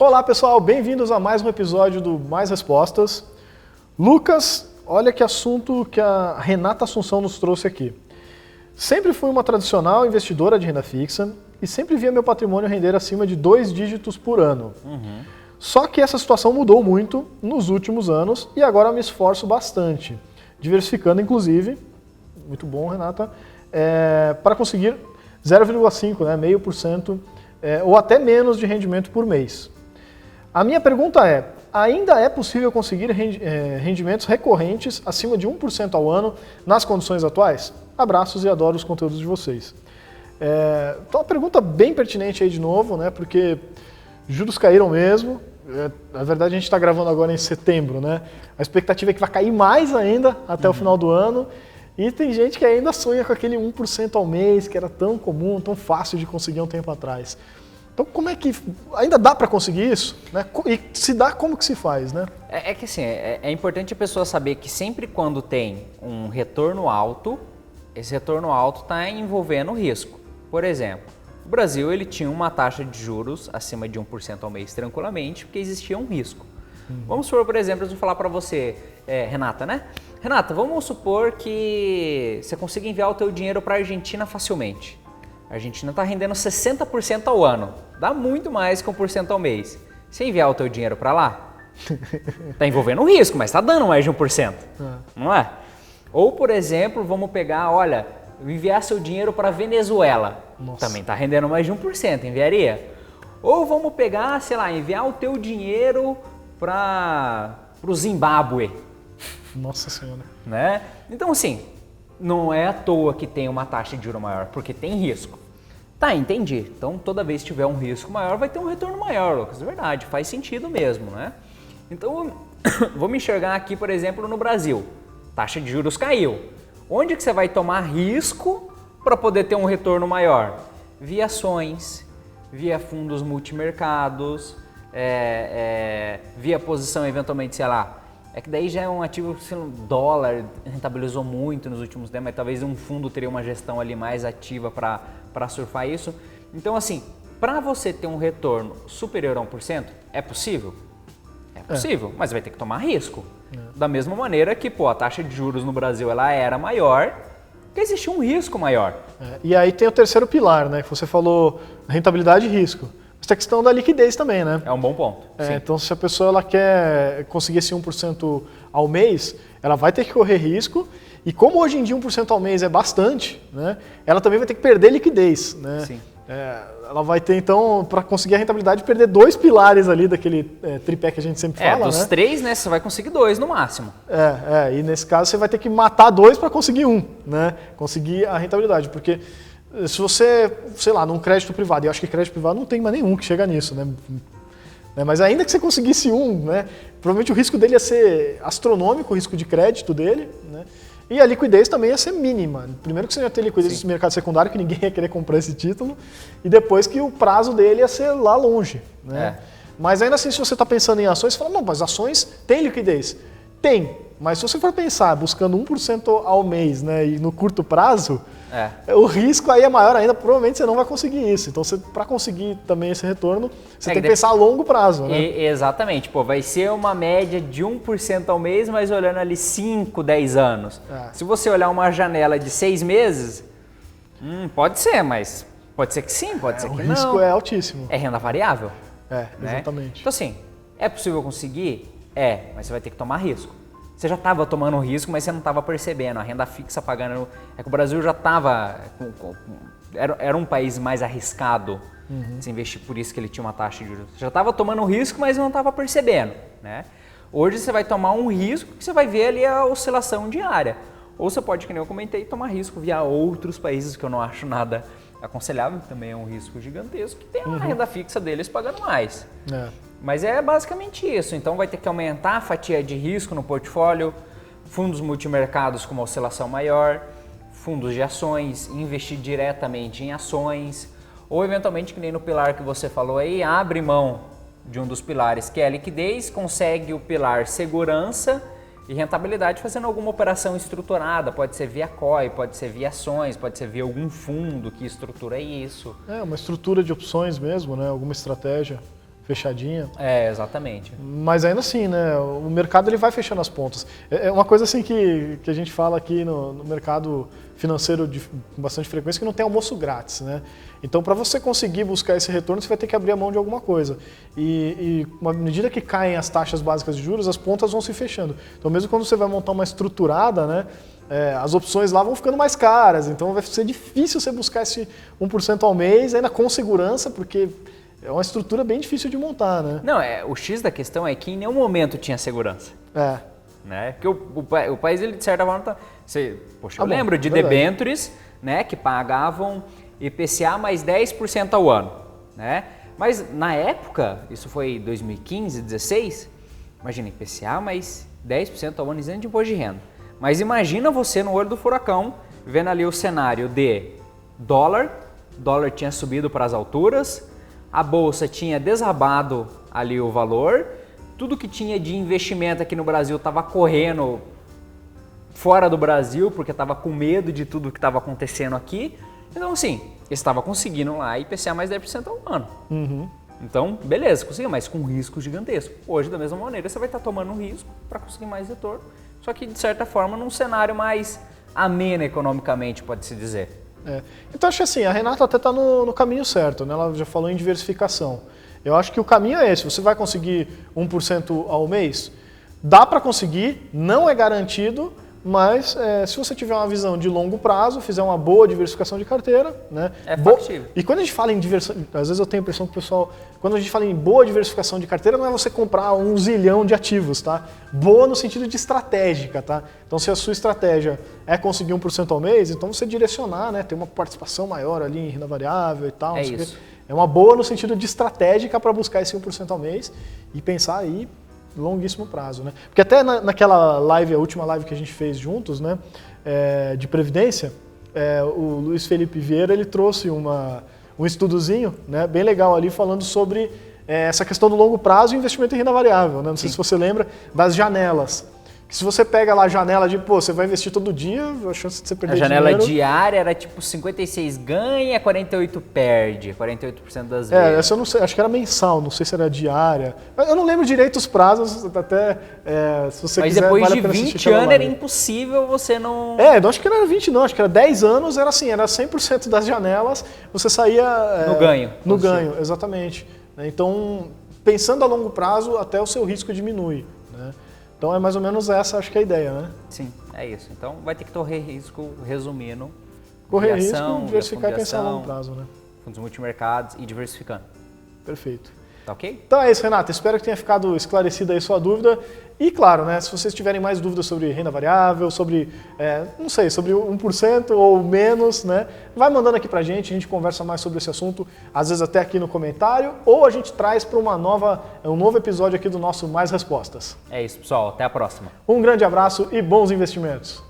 Olá pessoal, bem-vindos a mais um episódio do Mais Respostas. Lucas, olha que assunto que a Renata Assunção nos trouxe aqui. Sempre fui uma tradicional investidora de renda fixa e sempre via meu patrimônio render acima de 2 dígitos por ano. Só que essa situação mudou muito nos últimos anos e agora me esforço bastante, diversificando inclusive, muito bom Renata, para conseguir 0,5%, né, 0,5%, ou até menos de rendimento por mês. A minha pergunta é, ainda é possível conseguir rendimentos recorrentes acima de 1% ao ano nas condições atuais? Abraços e adoro os conteúdos de vocês. Então uma pergunta bem pertinente aí de novo, né, porque juros caíram mesmo. Na verdade a gente está gravando agora em setembro, né? A expectativa é que vai cair mais ainda até o final do ano. E tem gente que ainda sonha com aquele 1% ao mês, que era tão comum, tão fácil de conseguir um tempo atrás. Então como é que ainda dá para conseguir isso? Né? E se dá, como que se faz, né? É que assim, é importante a pessoa saber que sempre quando tem um retorno alto, esse retorno alto está envolvendo risco. Por exemplo, o Brasil ele tinha uma taxa de juros acima de 1% ao mês tranquilamente, porque existia um risco. Vamos supor, por exemplo, eu vou falar para você, Renata, né? Renata, vamos supor que você consiga enviar o teu dinheiro para a Argentina facilmente. A Argentina está rendendo 60% ao ano, dá muito mais que 1% ao mês. Se enviar o teu dinheiro para lá, está envolvendo um risco, mas está dando mais de 1%, não é? Ou, por exemplo, vamos pegar, olha, enviar seu dinheiro para a Venezuela, também está rendendo mais de 1%, enviaria? Ou vamos pegar, sei lá, enviar o teu dinheiro para o Zimbábue. Nossa Senhora. Né? Então, assim, não é à toa que tem uma taxa de juros maior, porque tem risco. Tá, entendi. Então, toda vez que tiver um risco maior, vai ter um retorno maior, Lucas. É verdade, faz sentido mesmo, né? Então, vamos enxergar aqui, por exemplo, no Brasil. Taxa de juros caiu. Onde que você vai tomar risco para poder ter um retorno maior? Via ações, via fundos multimercados, via posição eventualmente, sei lá, é que daí já é um ativo, se o dólar rentabilizou muito nos últimos tempos, mas talvez um fundo teria uma gestão ali mais ativa para surfar isso. Então assim, para você ter um retorno superior a 1%, é possível? É possível, mas vai ter que tomar risco. Da mesma maneira que a taxa de juros no Brasil ela era maior, porque existia um risco maior. E aí tem o terceiro pilar, né? Que você falou, rentabilidade e risco. Mas tem a questão da liquidez também, né? É um bom ponto. Então, se a pessoa ela quer conseguir esse 1% ao mês, ela vai ter que correr risco. E como hoje em dia 1% ao mês é bastante, né? Ela também vai ter que perder liquidez, né? Sim. Ela vai ter, então, para conseguir a rentabilidade, perder 2 pilares ali daquele tripé que a gente sempre fala, dos 3, né? Você vai conseguir 2 no máximo. E nesse caso você vai ter que matar 2 para conseguir 1, né? Conseguir a rentabilidade, porque se você, sei lá, num crédito privado, e eu acho que crédito privado não tem mais nenhum que chega nisso, né? Mas ainda que você conseguisse 1, né? Provavelmente o risco dele ia ser astronômico, o risco de crédito dele, né? E a liquidez também ia ser mínima. Primeiro que você ia ter liquidez no mercado secundário, que ninguém ia querer comprar esse título, e depois que o prazo dele ia ser lá longe, né? Mas ainda assim, se você está pensando em ações, você fala, não, mas ações têm liquidez. Tem, mas se você for pensar buscando 1% ao mês, né, e no curto prazo, o risco aí é maior ainda, provavelmente você não vai conseguir isso. Então, para conseguir também esse retorno, você tem que pensar a longo prazo, né? Exatamente, vai ser uma média de 1% ao mês, mas olhando ali 5, 10 anos. Se você olhar uma janela de 6 meses, pode ser, mas pode ser que sim, pode ser que não. O risco é altíssimo. É renda variável. Exatamente. Né? Então assim, é possível conseguir? Mas você vai ter que tomar risco. Você já estava tomando risco, mas você não estava percebendo. A renda fixa pagando... É que o Brasil já estava... Era um país mais arriscado de se investir, por isso que ele tinha uma taxa de juros. Você já estava tomando risco, mas não estava percebendo. Né? Hoje você vai tomar um risco que você vai ver ali a oscilação diária. Ou você pode, que nem eu comentei, tomar risco via outros países, que eu não acho nada aconselhável, que também é um risco gigantesco, que tem a renda fixa deles pagando mais. Mas é basicamente isso, então vai ter que aumentar a fatia de risco no portfólio, fundos multimercados com uma oscilação maior, fundos de ações, investir diretamente em ações, ou eventualmente, que nem no pilar que você falou aí, abre mão de um dos pilares, que é a liquidez, consegue o pilar segurança e rentabilidade fazendo alguma operação estruturada, pode ser via COI, pode ser via ações, pode ser via algum fundo que estrutura isso. Uma estrutura de opções mesmo, né? Alguma estratégia. fechadinha. Exatamente. Mas ainda assim, né, o mercado ele vai fechando as pontas. É uma coisa assim que a gente fala aqui no mercado financeiro com bastante frequência, que não tem almoço grátis, né? Então, para você conseguir buscar esse retorno, você vai ter que abrir a mão de alguma coisa. E à medida que caem as taxas básicas de juros, as pontas vão se fechando. Então, mesmo quando você vai montar uma estruturada, né, as opções lá vão ficando mais caras. Então, vai ser difícil você buscar esse 1% ao mês, ainda com segurança, porque é uma estrutura bem difícil de montar, né? Não, o X da questão é que em nenhum momento tinha segurança. Né? Porque o país, ele, de certa forma, eu lembro de debêntures, né, que pagavam IPCA mais 10% ao ano. Né? Mas na época, isso foi 2015, 2016, imagina, IPCA mais 10% ao ano isento de imposto de renda. Mas imagina você no olho do furacão, vendo ali o cenário de dólar tinha subido para as alturas, a bolsa tinha desabado ali o valor, tudo que tinha de investimento aqui no Brasil estava correndo fora do Brasil, porque estava com medo de tudo que estava acontecendo aqui. Então, assim, eles estavam conseguindo lá IPCA mais 10% ao ano. Uhum. Então, beleza, conseguiu, mas com risco gigantesco. Hoje, da mesma maneira, você vai estar tomando um risco para conseguir mais retorno, só que, de certa forma, num cenário mais ameno economicamente, pode-se dizer. Então, acho que assim, a Renata até está no caminho certo, né? Ela já falou em diversificação. Eu acho que o caminho é esse. Você vai conseguir 1% ao mês? Dá para conseguir, não é garantido, mas se você tiver uma visão de longo prazo, fizer uma boa diversificação de carteira, né? É factível. E quando a gente fala em diversificação, às vezes eu tenho a impressão que o pessoal, quando a gente fala em boa diversificação de carteira, não é você comprar 1 zilhão de ativos, tá? Boa no sentido de estratégica, tá? Então, se a sua estratégia é conseguir 1% ao mês, então você direcionar, né? Ter uma participação maior ali em renda variável e tal. Isso. É uma boa no sentido de estratégica para buscar esse 1% ao mês e pensar aí longuíssimo prazo, né? Porque até naquela live, a última live que a gente fez juntos, né, de Previdência, o Luiz Felipe Vieira, ele trouxe um estudozinho, né, bem legal ali, falando sobre essa questão do longo prazo e investimento em renda variável, né? Não sei se você lembra das janelas. Que se você pega lá a janela de, você vai investir todo dia, a chance de você perder dinheiro... A janela diária era tipo 56 ganha, 48 perde, 48% das vezes. Essa eu não sei, acho que era mensal, não sei se era diária. Eu não lembro direito os prazos, até se você Mas quiser... Mas depois vale de 20 anos era impossível você não... não acho que não era 20 não, acho que era 10 anos, era assim, era 100% das janelas, você saía... no ganho. No ganho, exatamente. Então, pensando a longo prazo, até o seu risco diminui, né? Então é mais ou menos essa, acho que é a ideia, né? Sim, é isso. Então vai ter que correr risco, resumindo. Correr risco, diversificar e pensar a longo prazo, né? Fundos multimercados e diversificando. Perfeito. Tá ok? Então é isso, Renata. Espero que tenha ficado esclarecida aí sua dúvida. E claro, né, se vocês tiverem mais dúvidas sobre renda variável, sobre, não sei, sobre 1% ou menos, né, vai mandando aqui pra gente, a gente conversa mais sobre esse assunto, às vezes até aqui no comentário, ou a gente traz para um novo episódio aqui do nosso Mais Respostas. É isso, pessoal. Até a próxima. Um grande abraço e bons investimentos.